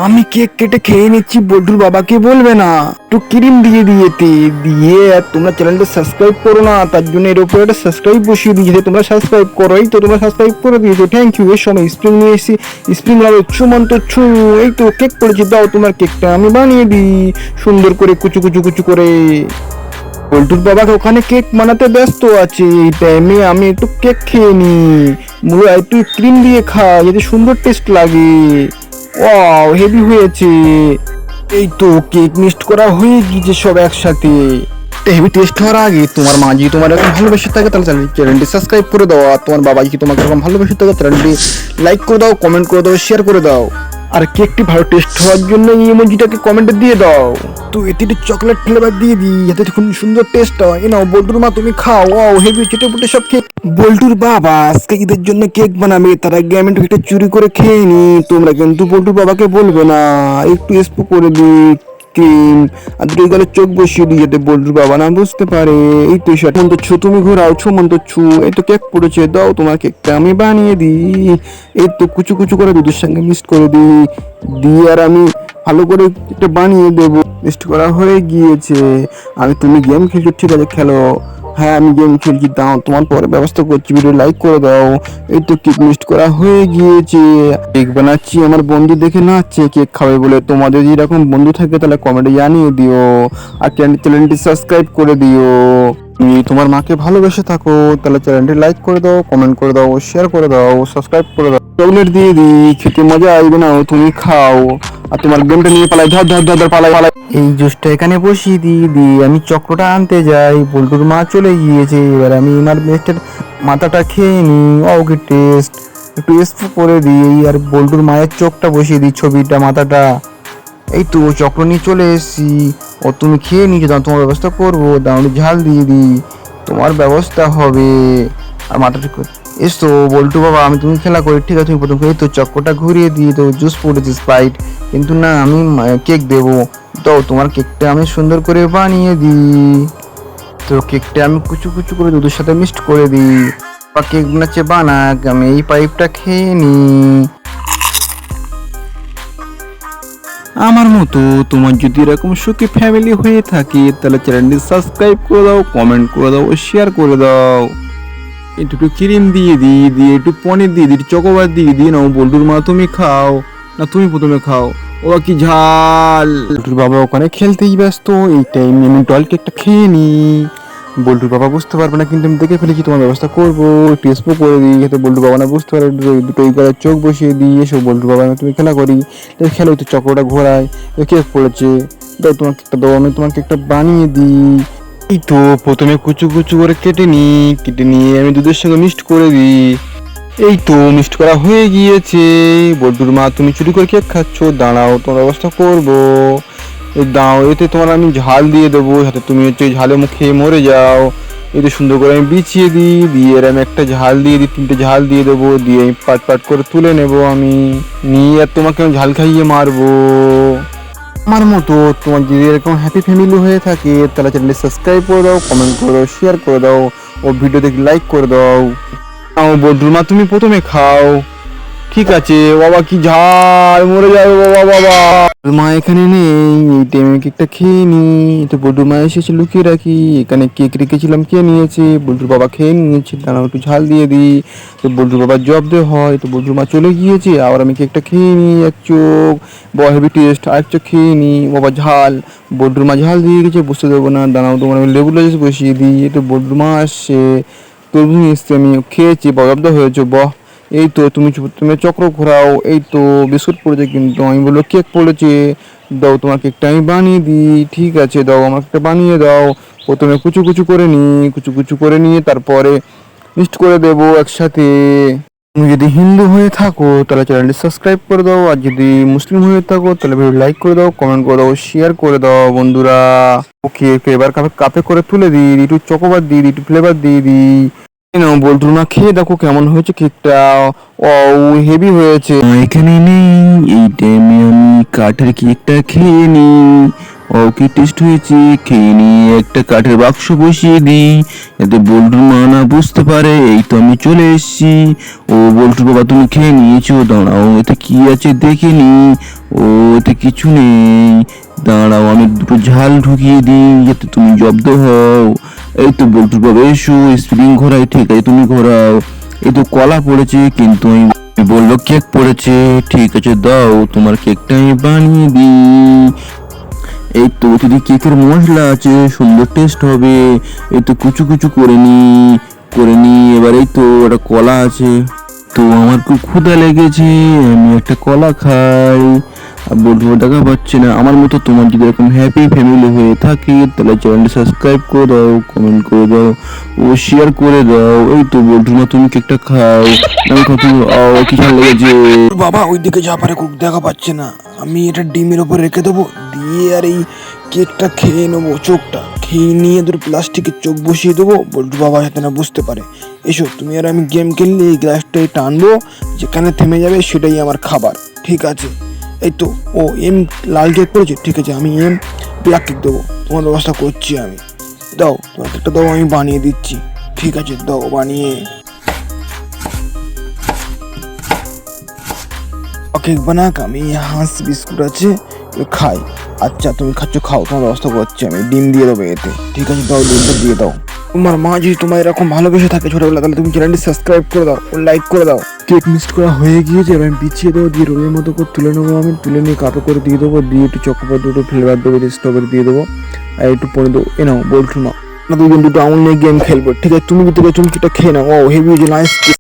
আমি কেক কেটে খেয়ে নিচ্ছি, বল্টুর বাবাকে বলবে না। একটু ক্রিম দিয়ে দিয়েতে দিয়ে আর তোমরা চ্যানেলটা সাবস্ক্রাইব করো না, তার জন্য এর উপরে একটা সাবস্ক্রাইব বসিয়ে দিয়েছে, তোমরা সাবস্ক্রাইব করো। এই তো তোমরা সাবস্ক্রাইব করে দিয়েছো, থ্যাংক ইউ। এর সময় স্প্রিং নিয়ে এসেছি, স্প্রিং লাগাবো ছুমন্ত ছু। এই তো কেক করেছি, দাও তোমার কেকটা আমি বানিয়ে দিই সুন্দর করে কুচু কুচু কুচু করে। বল্টুর বাবাকে ওখানে কেক বানাতে ব্যস্ত আছে, এই টাইমে আমি একটু কেক খেয়ে নি। একটু ক্রিম দিয়ে খাই যাতে সুন্দর টেস্ট লাগে। ওয়াও, হেভি হয়েছে। এই তো কেক মিক্সড করা হয়ে গিয়েছে সব একসাথে। হেভি টেস্ট হওয়ার আগে তোমার মা যদি তোমার এরকম ভালোবেসে থাকে তাহলে চ্যানেলটি সাবস্ক্রাইব করে দাও, আর তোমার বাবা যদি তোমাকে এরকম ভালোবেসে থাকে চ্যানেলটি লাইক করে দাও, কমেন্ট করে দাও, শেয়ার করে দাও। আর কেকটি ভালো টেস্ট হওয়ার জন্য এই ইমোজিটাকে কমেন্টে দিয়ে দাও। তো এতে একটু চকলেট ফ্লেভার দিয়ে দিই যাতে খুব সুন্দর টেস্ট হয়। নাও বল্টুর মা তুমি খাও, ওয়াও হেভি চেটে পুটে সব কেক। বল্টুর বাবা আজকে ঈদের জন্য কেক বানাবে, তার আগে আমি একটু চুরি করে খেয়ে নি। তোমরা কিন্তু বল্টুর বাবাকে বলবে না। একটু স্পু করে দিই ক্রিম, আর দুটো গেলে চোখ বসিয়ে দিই যাতে বল্টুর বাবা না বুঝতে পারে। এই তো মন্ত ছু, তুমি ঘোরাও ছুমন্ত ছু। এই তো কেক পড়েছে, দাও তোমার কেকটা আমি বানিয়ে দিই। এই তো কুচু কুচু করে দুধের সঙ্গে মিক্স করে দিই, দিয়ে আর আমি ভালো করে এটা বানিয়ে দেবো। মিক্সড করা হয়ে গিয়েছে। তুমি গেম খেলছো, ঠিক আছে খেলো। হ্যাঁ আমি গেম খেলছি, দাও তোমার পরে ব্যবস্থা করছি, ভিডিও লাইক করে দাও। এই তো কেক মিক্সড করা হয়ে গিয়েছে। কেক বানাচ্ছি, আমার বন্ধু দেখে নাচছে কেক খাবে বলে। তোমাদের যদি এরকম বন্ধু থাকে তাহলে কমেন্টে জানিয়ে দিও, আর চ্যানেলটি সাবস্ক্রাইব করে দিও। তুমি তোমার মাকে ভালোবেসে থাকো তাহলে চ্যানেলটি লাইক করে দাও, কমেন্ট করে দাও, শেয়ার করে দাও, সাবস্ক্রাইব করে দাও। চকলেট দিয়ে দিই, খেতে মজা আসবে না, তুমি খাও। আর তোমার গেমটা নিয়ে পালাই, ধর ধর ধর ধর পালাই পালাই। এই জুসটা এখানে বসিয়ে দিই আমি চক্রটা আনতে যাই। বল্টুর মা চলে গিয়েছে, এবার আমি আমার বেস্টের মাথাটা খেয়ে নিই। ওকে টেস্ট একটু স্পু করে দিই, আর বল্টুর মায়ের চোখটা বসিয়ে দিই, ছবিটা মাথাটা। এই তো চক্র নিয়ে চলে এসেছি। ও তুমি খেয়ে নিয়েছো, দাও তোমার ব্যবস্থা করবো, দাও ঝাল দিয়ে দিই, তোমার ব্যবস্থা হবে। আর মাথাটা এসো বল্টু বাবা, আমি তুমি খেলা করি, ঠিক আছে তুমি প্রথম। এই তো চক্করটা ঘুরিয়ে দিই, তো জুস পড়েছে স্প্রাইট, কিন্তু না আমি কেক দেবো। তো তোমার কেকটা আমি সুন্দর করে বানিয়ে দিই। তো কেকটা আমি কুচু কুচু করে দুধের সাথে মিক্সড করে দিই। বা কেক বানাচ্ছে বানাক, আমি এই পাইপটা খেয়ে নিই। আমার মতো তোমার যদি এরকম সুখী ফ্যামিলি হয়ে থাকে তাহলে চ্যানেলটি সাবস্ক্রাইব করে দাও, কমেন্ট করে দাও, শেয়ার করে দাও। একটু ক্রিম দিয়ে দিই, দিয়ে একটু পনির দিয়ে দিই, চকোবার দিয়ে দিই। নাও বল্টুর মা তুমি খাও, না তুমি প্রথমে খাও। ও কি ঝাল। বল্টুর বাবা ওখানে খেলতেই ব্যস্ত, এই টাইমে আমি ডল কেকটা খেয়ে নিই। বল্টুর বাবা বুঝতে পারবে না, কিন্তু আমি দেখে ফেলেছি, তোমার ব্যবস্থা করবো। একটু স্পো করে দিই যাতে বল্টুর বাবা না বুঝতে পারে। দুটো ইগারের চোখ বসিয়ে দিই, এসব বল্টুর বাবা তুমি খেলা করি। খেলো, একটু চকোটা ঘোরায়, কেক পড়েছে, দাও তোমার কেকটা, দাও আমি তোমার কেকটা বানিয়ে দিই। এই তো প্রথমে কুচু কুচু করে কেটে নিয়ে আমি দুধের সঙ্গে মিক্সড করে দিই। এই তো মিক্সড করা হয়ে গিয়েছে। বল্টুর মা তুমি চুরি করে কেক খাচ্ছ, দাঁড়াও তোমার ব্যবস্থা করবো। দাও, এতে তোমার আমি ঝাল দিয়ে দেবো, যাতে তুমি হচ্ছে ঝালে মুখে মরে যাও। এতে সুন্দর করে আমি বিছিয়ে দিই, দিয়ে আর আমি একটা ঝাল দিয়ে দিই, তিনটে ঝাল দিয়ে দেবো, দিয়ে আমি পাট পাট করে তুলে নেবো আমি, নিয়ে আর তোমাকে আমি ঝাল খাইয়ে মারবো। আমার মতো তোমার যদি এরকম হ্যাপি ফ্যামিলি হয়ে থাকে তাহলে চ্যানেলটি সাবস্ক্রাইব করে দাও, কমেন্ট করে দাও, শেয়ার করে দাও, ও ভিডিও দেখে লাইক করে দাও। বল্টুর মা তুমি প্রথমে খাও, ঠিক আছে। বাবা কি ঝাল, মরে যাবে বাবা। বাবা মা এখানে নেই, এই টাইমে কেকটা খেয়ে নি। তো বল্টুর মা এসেছে, লুকিয়ে রাখি, এখানে কেক রেখেছিলাম, খেয়ে নিয়েছে। বল্টুর বাবা খেয়ে নিয়েছে, দাঁড়াও একটু ঝাল দিয়ে দিই। তো বল্টুর বাবার জব্দ হয়, তো বল্টুর মা চলে গিয়েছে, আবার আমি কেকটা খেয়ে নিই। এক চোখ বড় হেভি টেস্ট, আর চোখ খেয়ে নিই। বাবা ঝাল, বল্টুর মা ঝাল দিয়ে গেছে, বুঝতে দেবো না, দাঁড়াও তোমার আমি লেবু লেজেস বসিয়ে দিই। তো বল্টুর মা আসছে, তরমুজ এসছে, আমি খেয়েছি, জব্দ হয়েছে। বাহ, এই তো তুমি চক্র ঘোরাও। এই তো বিস্কুট পড়েছে, কিন্তু আমি বললো কেক পড়েছে, দাও তোমার কেকটা আমি বানিয়ে দিই। ঠিক আছে, দাও আমার কেকটা বানিয়ে দাও। প্রথমে কুচু কুচু করে নিই, কুচু কুচু করে নিয়ে তারপরে মিক্সড করে দেবো একসাথে। তুমি যদি হিন্দু হয়ে থাকো তাহলে চ্যানেলটি সাবস্ক্রাইব করে দাও, আর যদি মুসলিম হয়ে থাকো তাহলে ভিডিও লাইক করে দাও, কমেন্ট করে দাও, শেয়ার করে দাও বন্ধুরা। ওকে, এবার কাপে করে তুলে দিই, একটু চকোবার দিয়ে দিই, একটু ফ্লেভার দিয়ে দিই। বল্টুর মা খেয়ে দেখো কেমন হয়েছে কেকটা। ও হেভি হয়েছে। এখানে নেই, এই টাইমে আমি কাঠের কেকটা খেয়ে নিই। ও কি টেস্ট হয়েছে, খেয়ে নিয়ে একটা কাঠের বাক্স বসিয়ে দিই যাতে বল্টুর মা না বুঝতে পারে। এই তো আমি চলে এসেছি। ও বল্টুর বাবা তুমি খেয়ে নিয়েছো, দাঁড়াও এতে কি আছে দেখে নি। ও এতে কিছু নেই, দাঁড়াও আমি দুটো ঝাল ঢুকিয়ে দিই যাতে তুমি জব্দ হও। এই তো বল্টুর বাবা এসো, স্প্রিং ঘোরাই, ঠিক আছে তুমি ঘোরাও। এই তো কলা পড়েছে কিন্তু আমি বললো কেক পড়েছে, ঠিক আছে দাও তোমার কেকটা আমি বানিয়ে দিই। এই তো যদি কেকের মশলা আছে সুন্দর টেস্ট হবে। এই তো কুচু কুচু করে নি এবার এই তো একটা কলা আছে, তো আমার খুব ক্ষুধা লেগেছে, আমি একটা কলা খাই। আর বলবো টাকা পাচ্ছি না। আমার মতো তোমার যদি এরকম হ্যাপি ফ্যামিলি হয়ে থাকে তাহলে চ্যানেলটি সাবস্ক্রাইব করে দাও, কমেন্ট করে দাও ও শেয়ার করে দাও। এই তো বলছো না তুমি কেকটা খাও, আমি কত কি ভালো লেগেছে। বাবা ওইদিকে যা পারে কুক দেখা পাচ্ছে না, আমি এটা ডিমের উপর রেখে দেবো, দিয়ে আর এই কেকটা খেয়ে নেবো। চোখটা খেয়ে নিয়ে তোর প্লাস্টিকের চোখ বসিয়ে দেবো, বল্টু বাবা যাতে না বুঝতে পারে। এসো তুমি আর আমি গেম খেললে এই গ্লাসটাই টানবো, যেখানে থেমে যাবে সেটাই আমার খাবার, ঠিক আছে? এই তো ও এম লাল কেক করেছে, ঠিক আছে আমি এম ব্ল্যাক কেক দেবো, তোমার ব্যবস্থা করছি আমি। দাও তোমার কেকটা দাও, আমি বানিয়ে দিচ্ছি, ঠিক আছে দাও বানিয়ে। কেক বানাক, আমি হাঁস বিস্কুট আছে খাই। আচ্ছা তুমি খাচ্ছ, খাও, তোমার ব্যবস্থা করছি আমি। ডিম দিয়ে দেবো এতে, ঠিক আছে দাও ডিমটা দিয়ে দাও। তোমার মা যদি তোমার এরকম ভালোবেসে থাকে ছোটবেলা, তাহলে তুমি চ্যানেলটি সাবস্ক্রাইব করে দাও ও লাইক করে দাও। কেক মিক্সড করা হয়ে গিয়েছে, এবার আমি বিছিয়ে দেবো, দিয়ে রোলের মতো করে তুলে নেবো। আমি তুলে নিয়ে কাপে করে দিয়ে দেবো, দিয়ে একটু চকোপার দুটো ফ্লেভার দেবো, স্ট্রবেরি দিয়ে দেবো আর একটু পরে দেবো। এ নাও বলছো না দুজন দুটো আঙুল নিয়ে গেম খেলবো, ঠিক আছে? তুমি কিন্তু চুমকিটা খেয়ে নাও। ও হেভি নাইস।